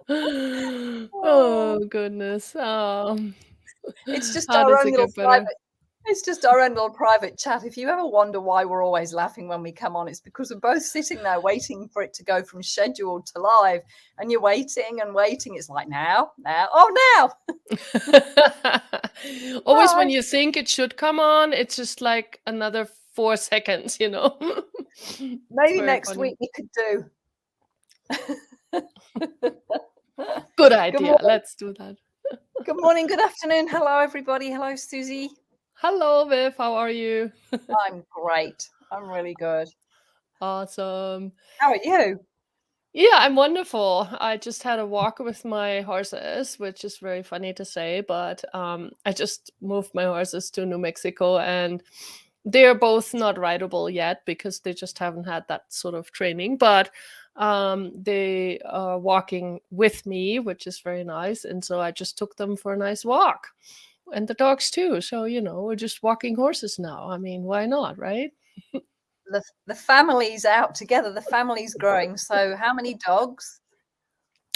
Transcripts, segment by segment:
Oh, Oh, goodness. it's just How our does own it little get better? private it's just our own little private chat. If you ever wonder why we're always laughing when we come on, it's because we're both sitting there waiting for it to go from scheduled to live, and you're waiting and waiting. It's like, now, oh, now. Always when Hi. you think it should come on, it's just like another 4 seconds, you know? It's Maybe very next funny. week we could do. Good Good idea. morning. Let's do that. Good morning. Good afternoon. Hello, everybody. Hello, Susie. Hello, Viv. How are you? I'm great. I'm really good. Awesome. How are you? Yeah, I'm wonderful. I just had a walk with my horses, which is very funny to say, but I just moved my horses to New Mexico and they're both not rideable yet because they just haven't had that sort of training, but they are walking with me, which is very nice. And so I just took them for a nice walk and the dogs too. So, we're just walking horses now. I mean, why not, right? The family's out together. The family's growing. So, how many dogs?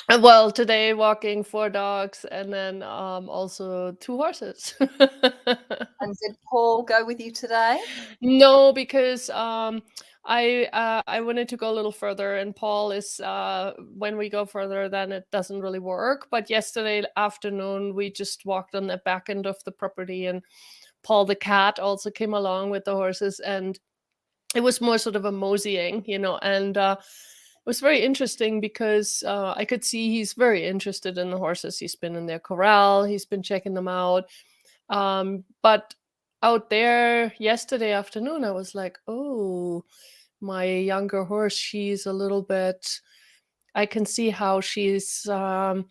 Well, today walking 4 dogs and then, also 2 horses. And did Paul go with you today? No, because, I wanted to go a little further, and Paul is, when we go further, then it doesn't really work, but yesterday afternoon, we just walked on the back end of the property, and Paul the cat also came along with the horses, and it was more sort of a moseying, and it was very interesting because I could see he's very interested in the horses. He's been in their corral, he's been checking them out. But out there yesterday afternoon, I was like, oh, my younger horse, she's a little bit. I can see how she's. I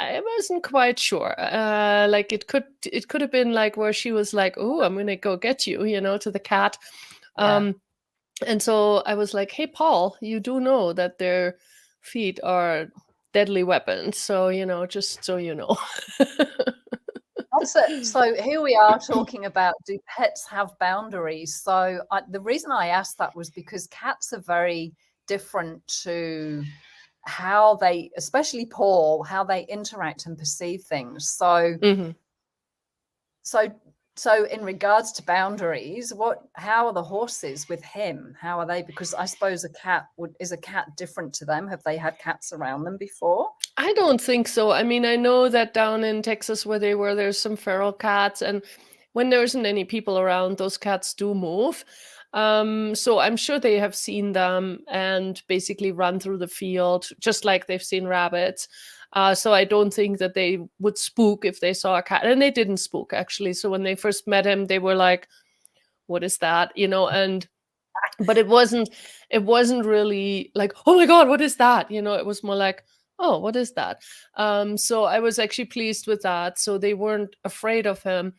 wasn't quite sure. Like it could have been like where she was like, "Oh, I'm gonna go get you," to the cat. Yeah. Um, and so I was like, "Hey, Paul, you do know that their feet are deadly weapons. So, just so you know." That's it. So here we are talking about, do pets have boundaries? So the reason I asked that was because cats are very different to how they, especially Paul, how they interact and perceive things. So Mhm. so so in regards to boundaries, how are the horses with him? How are they? Because I suppose is a cat different to them? Have they had cats around them before? I don't think so. I mean, I know that down in Texas where they were, there's some feral cats, and when there isn't any people around, those cats do move. So I'm sure they have seen them and basically run through the field, just like they've seen rabbits. So I don't think that they would spook if they saw a cat, and they didn't spook actually. So when they first met him, they were like, "What is that?" And but it wasn't really like, oh my god, what is that? It was more like, oh, what is that? So I was actually pleased with that, so they weren't afraid of him.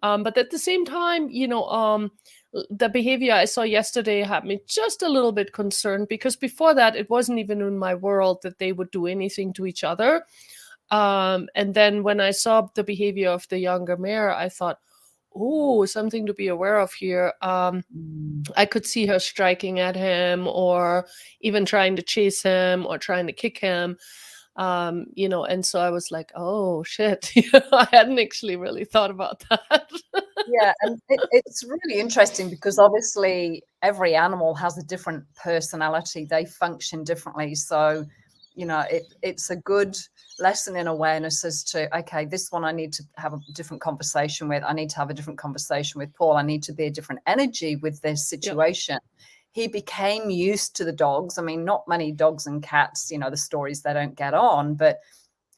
But at the same time, the behavior I saw yesterday had me just a little bit concerned because before that it wasn't even in my world that they would do anything to each other. And then when I saw the behavior of the younger mare, I thought, oh, something to be aware of here. Mm. I could see her striking at him or even trying to chase him or trying to kick him. And so I was like, oh shit. I hadn't actually really thought about that. Yeah, and it's really interesting because obviously every animal has a different personality. They function differently. So, it's a good lesson in awareness as to, okay, this one I need to have a different conversation with. I need to have a different conversation with Paul. I need to be a different energy with this Yep. situation. He became used to the dogs. I mean, not many dogs and cats, the stories they don't get on, but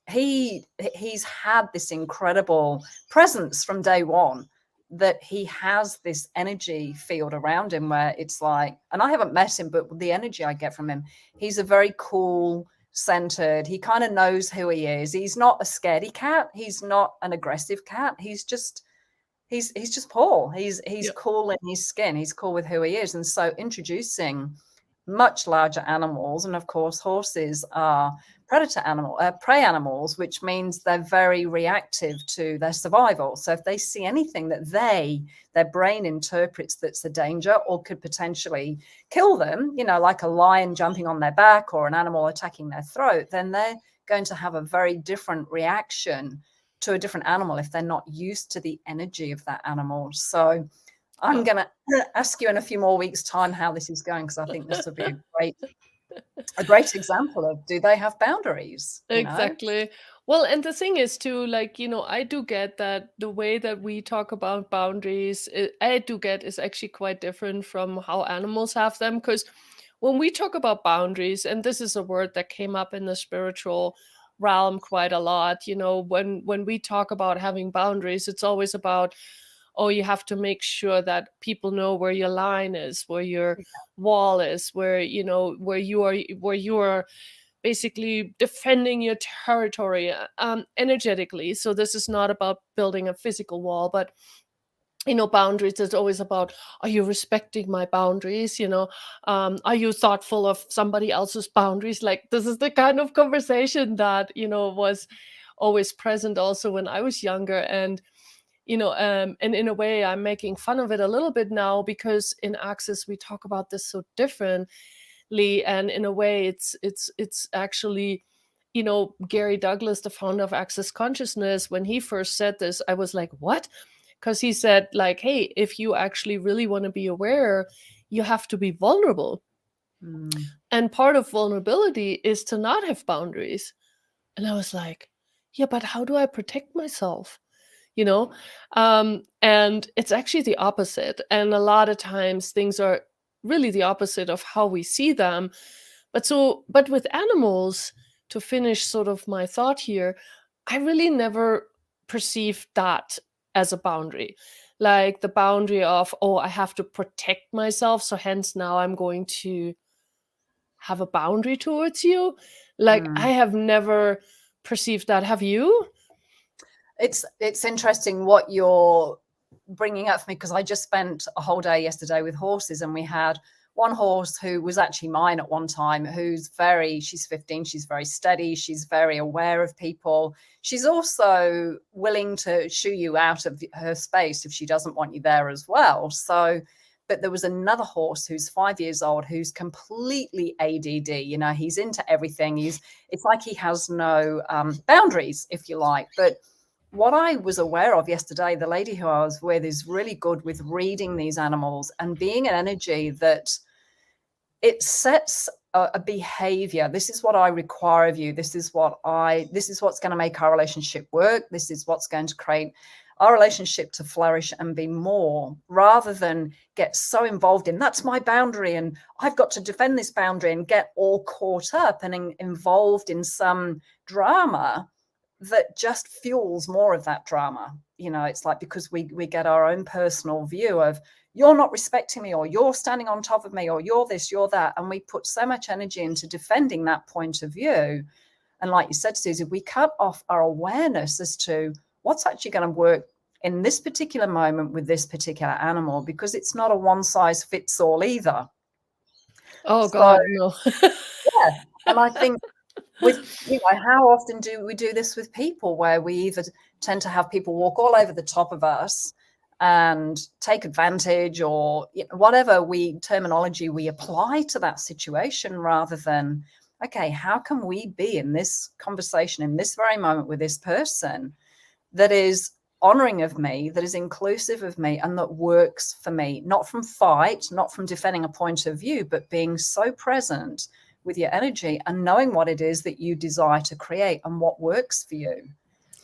he's had this incredible presence from day one, that he has this energy field around him where it's like, and I haven't met him, but the energy I get from him, he's a very cool, centered, he kind of knows who he is. He's not a scaredy cat, he's not an aggressive cat, he's just Paul. He's Yep. cool in his skin, he's cool with who he is. And so introducing much larger animals. And of course, horses are prey animals, which means they're very reactive to their survival. So if they see anything that their brain interprets that's a danger or could potentially kill them, like a lion jumping on their back or an animal attacking their throat, then they're going to have a very different reaction to a different animal if they're not used to the energy of that animal. So I'm going to ask you in a few more weeks' time how this is going, because I think this will be a great example of, do they have boundaries, Exactly. Well, and the thing is too, like, I do get that the way that we talk about boundaries, I do get is actually quite different from how animals have them. Because when we talk about boundaries, and this is a word that came up in the spiritual realm quite a lot, when we talk about having boundaries, it's always about, oh, you have to make sure that people know where your line is, where your wall is, where you are basically defending your territory energetically. So this is not about building a physical wall, but boundaries is always about, are you respecting my boundaries? Are you thoughtful of somebody else's boundaries? Like, this is the kind of conversation that was always present also when I was younger. And in a way, I'm making fun of it a little bit now, because in Access we talk about this so differently, and in a way it's actually, Gary Douglas, the founder of Access Consciousness, when he first said this, I was like, what? Because he said, like, hey, if you actually really want to be aware, you have to be vulnerable, Mm. and part of vulnerability is to not have boundaries. And I was like, yeah, but how do I protect myself? And it's actually the opposite, and a lot of times things are really the opposite of how we see them. But with animals, to finish sort of my thought here, I really never perceived that as a boundary, like the boundary of, oh, I have to protect myself, so hence now I'm going to have a boundary towards you. Like, I Mm. have never perceived that. Have you? It's interesting what you're bringing up for me, because I just spent a whole day yesterday with horses, and we had one horse who was actually mine at one time, she's 15, she's very steady, she's very aware of people. She's also willing to shoo you out of her space if she doesn't want you there as well. So, but there was another horse who's 5 years old, who's completely ADD. He's into everything. It's like he has no boundaries, if you like. But what I was aware of yesterday, the lady who I was with is really good with reading these animals and being an energy that it sets a behavior. This is what I require of you. This is what's going to make our relationship work. This is what's going to create our relationship to flourish and be more, rather than get so involved in, that's my boundary and I've got to defend this boundary, and get all caught up and involved in some drama that just fuels more of that drama. It's like, because we get our own personal view of, you're not respecting me, or you're standing on top of me, or you're this, you're that, and we put so much energy into defending that point of view. And like you said, Susie, we cut off our awareness as to what's actually going to work in this particular moment with this particular animal, because it's not a one size fits all either. Oh So God, no. yeah, and I think, how often do we do this with people, where we either tend to have people walk all over the top of us and take advantage, or whatever terminology we apply to that situation, rather than, okay, how can we be in this conversation in this very moment with this person that is honoring of me, that is inclusive of me, and that works for me, not from fight, not from defending a point of view, but being so present with your energy and knowing what it is that you desire to create and what works for you.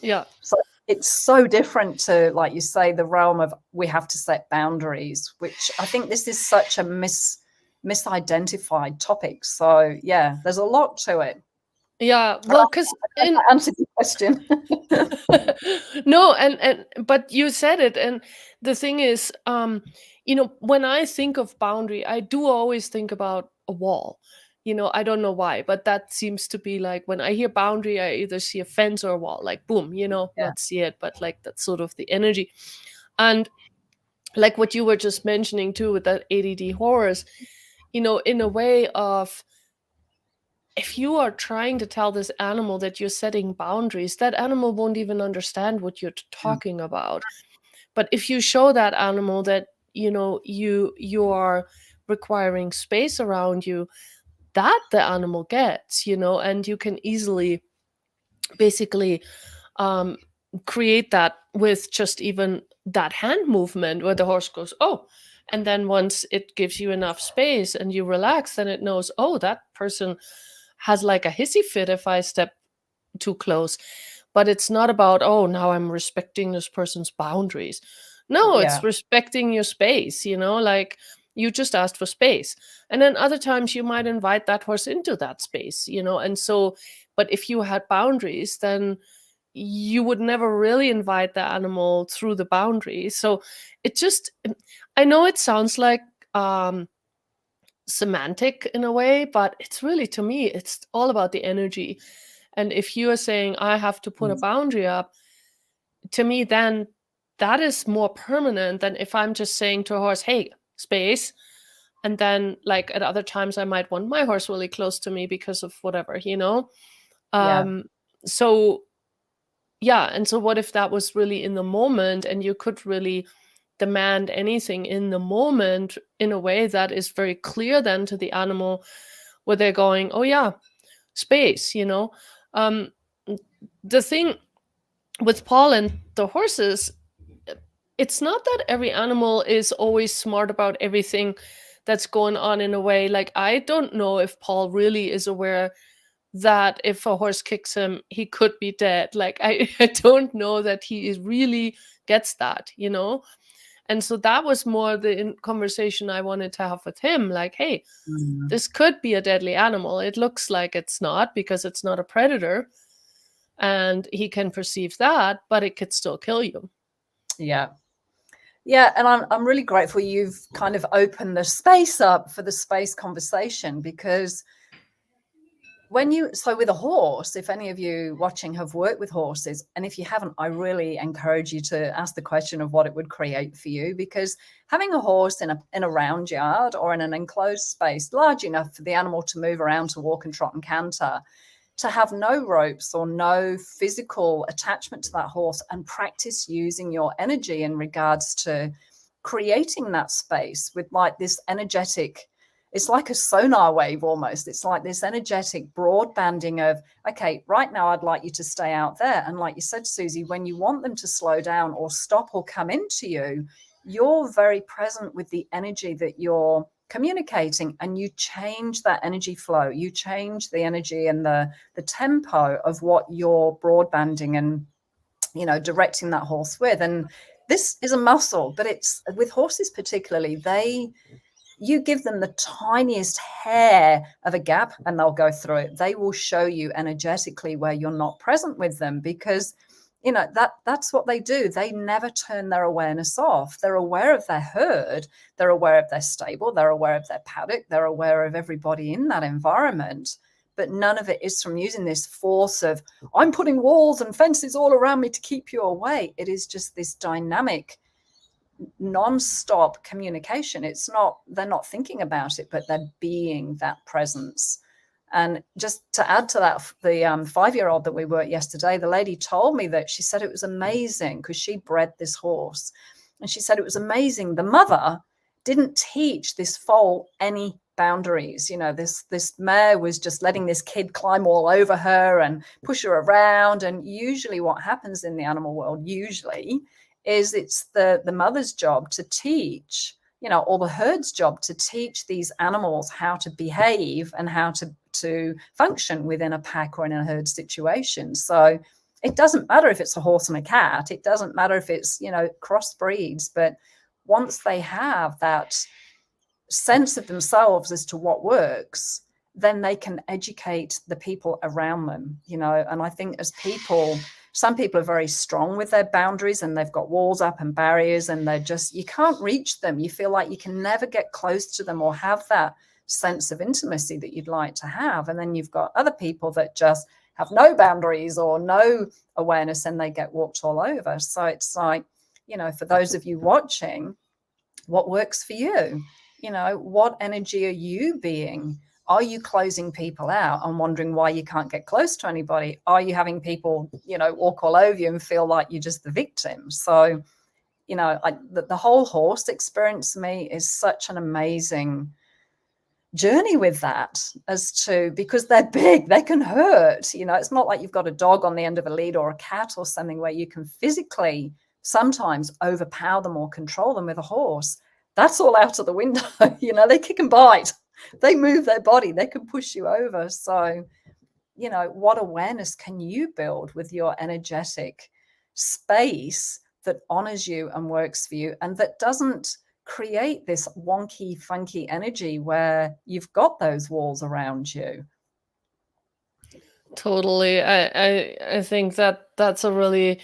Yeah. So it's so different to, like you say, the realm of, we have to set boundaries, which I think this is such a misidentified topic. So yeah, there's a lot to it. Yeah. Well, because in That answers the question. no, and but you said it, and the thing is, when I think of boundary, I do always think about a wall. I don't know why, but that seems to be like, when I hear boundary, I either see a fence or a wall, like boom, Yeah. not see it, but like that's sort of the energy. And like what you were just mentioning too with that ADD horrors, in a way of, if you are trying to tell this animal that you're setting boundaries, that animal won't even understand what you're Mm. talking about. But if you show that animal that, you are requiring space around you, that the animal gets, and you can easily basically um, create that with just even that hand movement where the horse goes, oh, and then once it gives you enough space and you relax, then it knows, oh, that person has like a hissy fit if I step too close. But it's not about, oh, now I'm respecting this person's boundaries. No, Yeah. it's respecting your space, like you just asked for space. And then other times you might invite that horse into that space, and so, but if you had boundaries, then you would never really invite the animal through the boundary. So it just, I know it sounds like um semantic in a way, but it's really, to me, it's all about the energy. And if you are saying I have to put a Mm. boundary up, to me, then that is more permanent than if I'm just saying to a horse, hey, space. And then, like, at other times, I might want my horse really close to me because of whatever. Yeah. Um, so, yeah. And so, what if that was really in the moment and you could really demand anything in the moment in a way that is very clear then to the animal, where they're going, oh, yeah, space. Um, the thing with Paul and the horses, it's not that every animal is always smart about everything that's going on in a way. Like, I don't know if Paul really is aware that if a horse kicks him, he could be dead. Like, I don't know that he is really gets that. And so that was more the conversation I wanted to have with him. Like, hey, Mm. this could be a deadly animal. It looks like it's not because it's not a predator and he can perceive that, but it could still kill you. Yeah. Yeah, and I'm really grateful you've kind of opened the space up for the space conversation, because so with a horse, if any of you watching have worked with horses, and if you haven't, I really encourage you to ask the question of what it would create for you, because having a horse in a round yard or in an enclosed space large enough for the animal to move around, to walk and trot and canter, to have no ropes or no physical attachment to that horse, and practice using your energy in regards to creating that space with like this energetic, it's like a sonar wave almost. It's like this energetic broadbanding of, okay, right now I'd like you to stay out there. And like you said, Susie, when you want them to slow down or stop or come into you, you're very present with the energy that you're communicating, and you change that energy flow. You change the energy and the tempo of what you're broadbanding and directing that horse with. And this is a muscle, but it's with horses particularly, you give them the tiniest hair of a gap and they'll go through it. They will show you energetically where you're not present with them, because that's what they do. They never turn their awareness off. They're aware of their herd, they're aware of their stable, they're aware of their paddock, they're aware of everybody in that environment. But none of it is from using this force of, I'm putting walls and fences all around me to keep you away. It is just this dynamic, non-stop communication. It's not, they're not thinking about it, but they're being that presence. And just to add to that, the 5-year-old that we worked yesterday, the lady told me that she said it was amazing because she bred this horse, and she said it was amazing. The mother didn't teach this foal any boundaries. This mare was just letting this kid climb all over her and push her around. And usually what happens in the animal world is it's the mother's job to teach, or the herd's job to teach these animals how to behave and how to function within a pack or in a herd situation. So it doesn't matter if it's a horse and a cat. It doesn't matter if it's, crossbreeds. But once they have that sense of themselves as to what works, then they can educate the people around them. And I think as people, some people are very strong with their boundaries and they've got walls up and barriers, and you can't reach them. You feel like you can never get close to them or have that sense of intimacy that you'd like to have. And then you've got other people that just have no boundaries or no awareness, and they get walked all over. So it's like, for those of you watching, what works for you? what energy are you being? Are you closing people out and wondering why you can't get close to anybody? Are you having people, walk all over you and feel like you're just the victim? So, the whole horse experience to me is such an amazing journey with that, because they're big, they can hurt. It's not like you've got a dog on the end of a lead or a cat or something where you can physically sometimes overpower them or control them. With a horse, that's all out of the window. They kick and bite, they move their body, they can push you over. So what awareness can you build with your energetic space that honors you and works for you, and that doesn't create this wonky, funky energy where you've got those walls around you? Totally. I think that that's a really,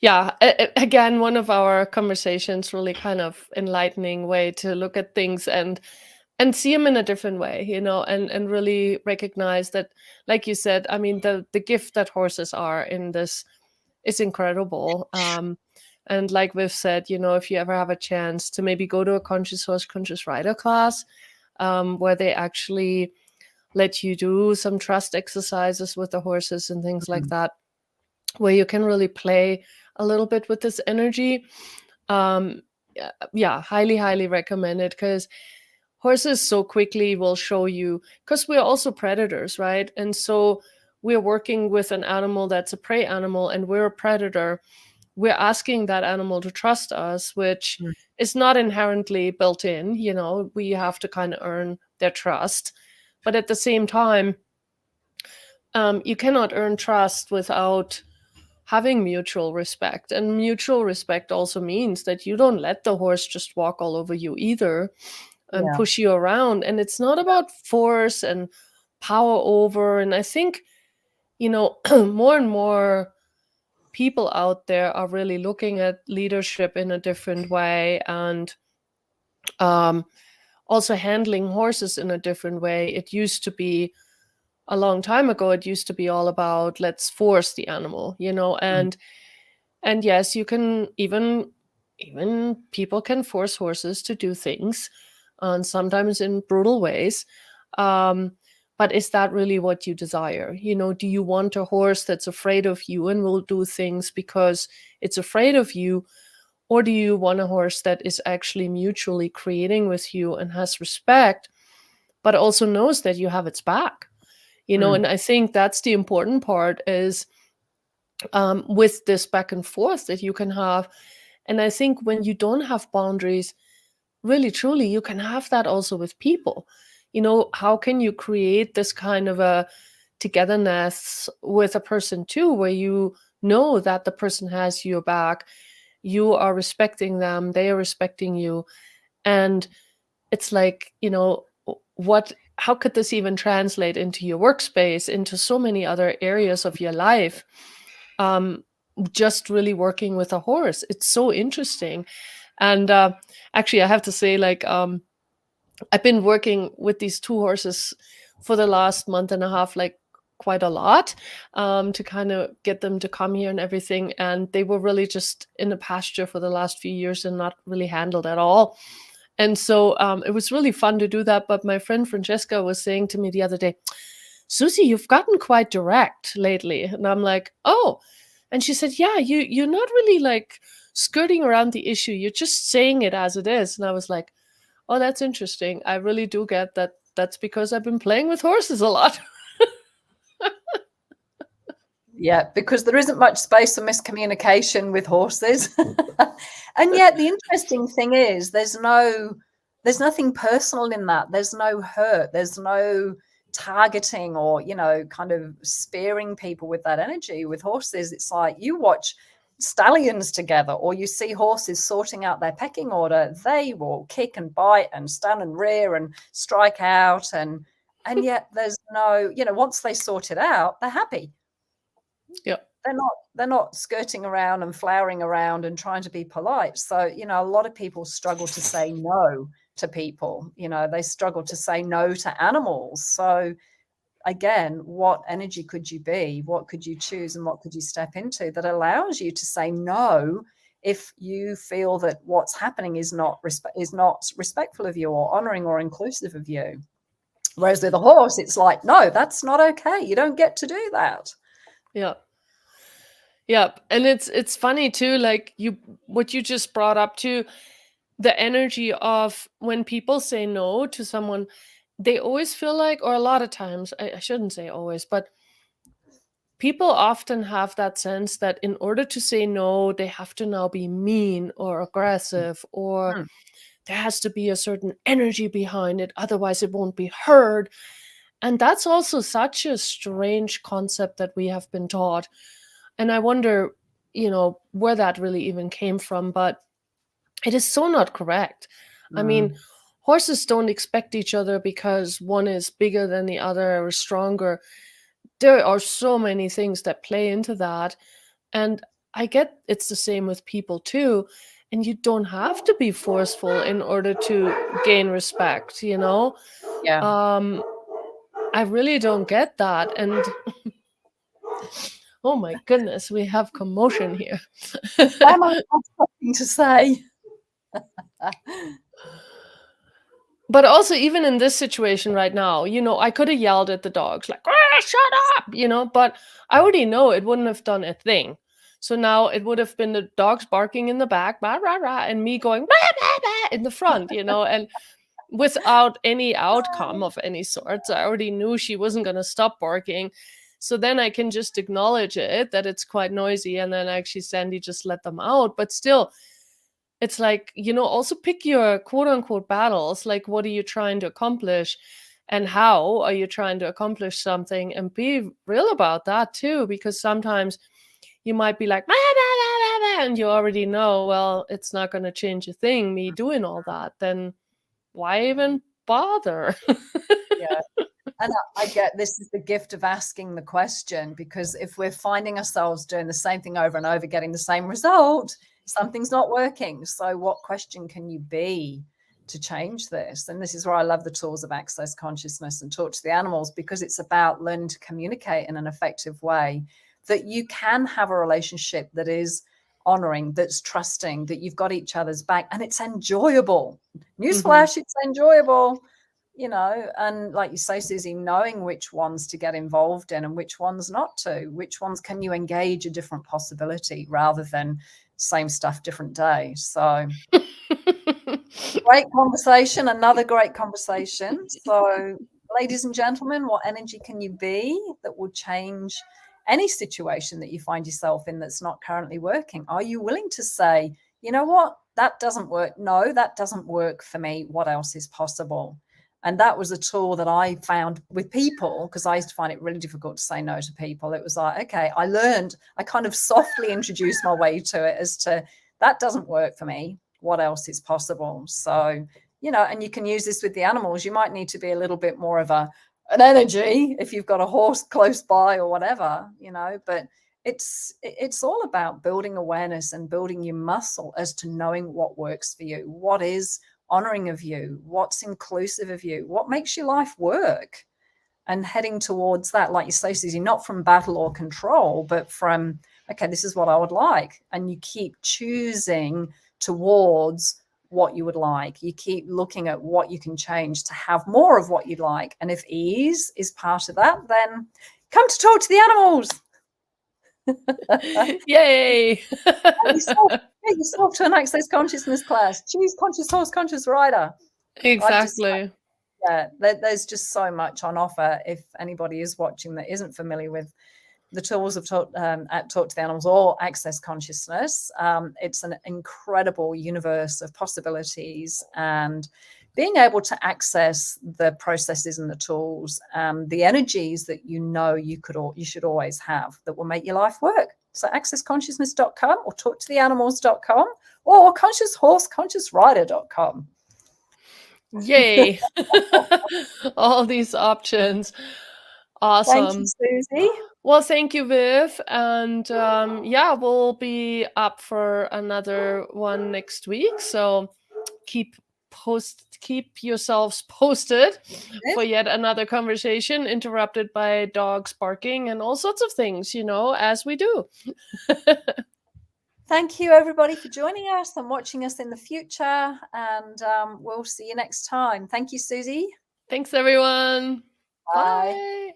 yeah, again, one of our conversations, really kind of enlightening way to look at things and see them in a different way, and really recognize that, like you said, I mean, the gift that horses are in this is incredible. And like we've said, if you ever have a chance to maybe go to a conscious horse, conscious rider class, where they actually let you do some trust exercises with the horses and things like Mhm. that, where you can really play a little bit with this energy. Yeah, highly, highly recommend it, because horses so quickly will show you, because we're also predators, right? And so we're working with an animal that's a prey animal, and we're a predator. We're asking that animal to trust us, which Mm. is not inherently built in. We have to kind of earn their trust. But at the same time, you cannot earn trust without having mutual respect. And mutual respect also means that you don't let the horse just walk all over you either and Yeah. push you around. And it's not about force and power over. And I think, more and more people out there are really looking at leadership in a different way, and um, also handling horses in a different way. It used to be, a long time ago, it used to be all about, let's force the animal, Mm. and yes, you can even people can force horses to do things, and sometimes in brutal ways. Um, but is that really what you desire? Do you want a horse that's afraid of you and will do things because it's afraid of you? Or do you want a horse that is actually mutually creating with you and has respect, but also knows that you have its back? Mm. And I think that's the important part, is with this back and forth that you can have. And I think when you don't have boundaries, really truly, you can have that also with people. How can you create this kind of a togetherness with a person too, where you know that the person has your back, you are respecting them, they are respecting you. And it's like, what how could this even translate into your workspace, into so many other areas of your life? um, just really working with a horse, it's so interesting. And actually, I have to say, like, I've been working with these two horses for the last month and a half, like, quite a lot, to kind of get them to come here and everything. And they were really just in the pasture for the last few years and not really handled at all. And so it was really fun to do that. But my friend Francesca was saying to me the other day, Susie, you've gotten quite direct lately. And I'm like, oh. And she said, yeah, you're not really like skirting around the issue. You're just saying it as it is. And I was like, oh, that's interesting. I really do get that. That's because I've been playing with horses a lot. Yeah, because there isn't much space for miscommunication with horses. And yet the interesting thing is there's nothing personal in that. There's no hurt. There's no targeting or, kind of spearing people with that energy. With horses, it's like you watch stallions together or you see horses sorting out their pecking order. They will kick and bite and stand and rear and strike out, and yet there's no, once they sort it out, they're happy. Yeah. They're not skirting around and flowering around and trying to be polite. So, a lot of people struggle to say no to people. They struggle to say no to animals. So again, what energy could you be? What could you choose and what could you step into that allows you to say no if you feel that what's happening is not respectful of you or honoring or inclusive of you. Whereas with a horse, it's like, no, that's not okay. You don't get to do that. Yeah. Yeah. And it's funny too, like what you just brought up too, the energy of when people say no to someone, they always feel like, or a lot of times, I shouldn't say always, but people often have that sense that in order to say no, they have to now be mean or aggressive, or Mm, there has to be a certain energy behind it, otherwise, it won't be heard. And that's also such a strange concept that we have been taught. And I wonder, where that really even came from. But it is so not correct. I mean, mm, horses don't expect each other because one is bigger than the other or stronger. There are so many things that play into that. And I get it's the same with people too. And you don't have to be forceful in order to gain respect, you know? yeah. Um, I really don't get that. And oh my goodness, we have commotion here. Emma has something to say. But also, even in this situation right now, I could have yelled at the dogs, like, "Ah, shut up," but I already know it wouldn't have done a thing. So now it would have been the dogs barking in the back, "Bah, rah, rah," and me going, "Bah, bah, bah," in the front, and without any outcome of any sort. So I already knew she wasn't going to stop barking. So then I can just acknowledge it, that it's quite noisy, and then actually Sandy just let them out. But still, it's like, also pick your quote unquote battles. Like, what are you trying to accomplish? And how are you trying to accomplish something? And be real about that too, because sometimes you might be like, "Bah, bah, bah, bah, bah," and you already know, well, it's not going to change a thing, me doing all that. Then why even bother? Yeah. And I get this is the gift of asking the question, because if we're finding ourselves doing the same thing over and over, getting the same result, something's not working. So, what question can you be to change this? And this is where I love the tools of access consciousness and talk to the animals, because it's about learning to communicate in an effective way that you can have a relationship that is honoring, that's trusting, that you've got each other's back, and it's enjoyable. Hmm. Newsflash, it's enjoyable. And like you say, Susie, knowing which ones to get involved in and which ones not to, which ones can you engage a different possibility rather than same stuff, different day. So great conversation, another great conversation. So, ladies and gentlemen, what energy can you be that will change any situation that you find yourself in that's not currently working? Are you willing to say, you know what, that doesn't work? No, that doesn't work for me. What else is possible? And that was a tool that I found with people, because I used to find it really difficult to say no to people. It was like, okay, I kind of softly introduced my way to it as to that doesn't work for me. What else is possible? So, and you can use this with the animals. You might need to be a little bit more of an energy if you've got a horse close by or whatever, but it's all about building awareness and building your muscle as to knowing what works for you, what is honoring of you, what's inclusive of you, what makes your life work, and heading towards that, like you say, Susie, not from battle or control, but from, okay, this is what I would like. And you keep choosing towards what you would like. You keep looking at what you can change to have more of what you'd like. And if ease is part of that, then come to talk to the animals. Yay. Get yourself to an access consciousness class. Choose conscious horse, conscious rider. I just Exactly. Yeah, there's just so much on offer. If anybody is watching that isn't familiar with the tools of Talk to the Animals or Access Consciousness, it's an incredible universe of possibilities, and being able to access the processes and the tools, the energies that you should always have that will make your life work. So accessconsciousness.com or talktotheanimals.com or conscioushorse, consciousrider.com. Yay. All these options. Thank you, Awesome. Susie. Well, thank you, Viv. And yeah, we'll be up for another one next week. So keep keep yourselves posted for yet another conversation interrupted by dogs barking and all sorts of things, as we do. Thank you, everybody, for joining us and watching us in the future. And we'll see you next time. Thank you, Susie. Thanks, everyone. Bye. Bye.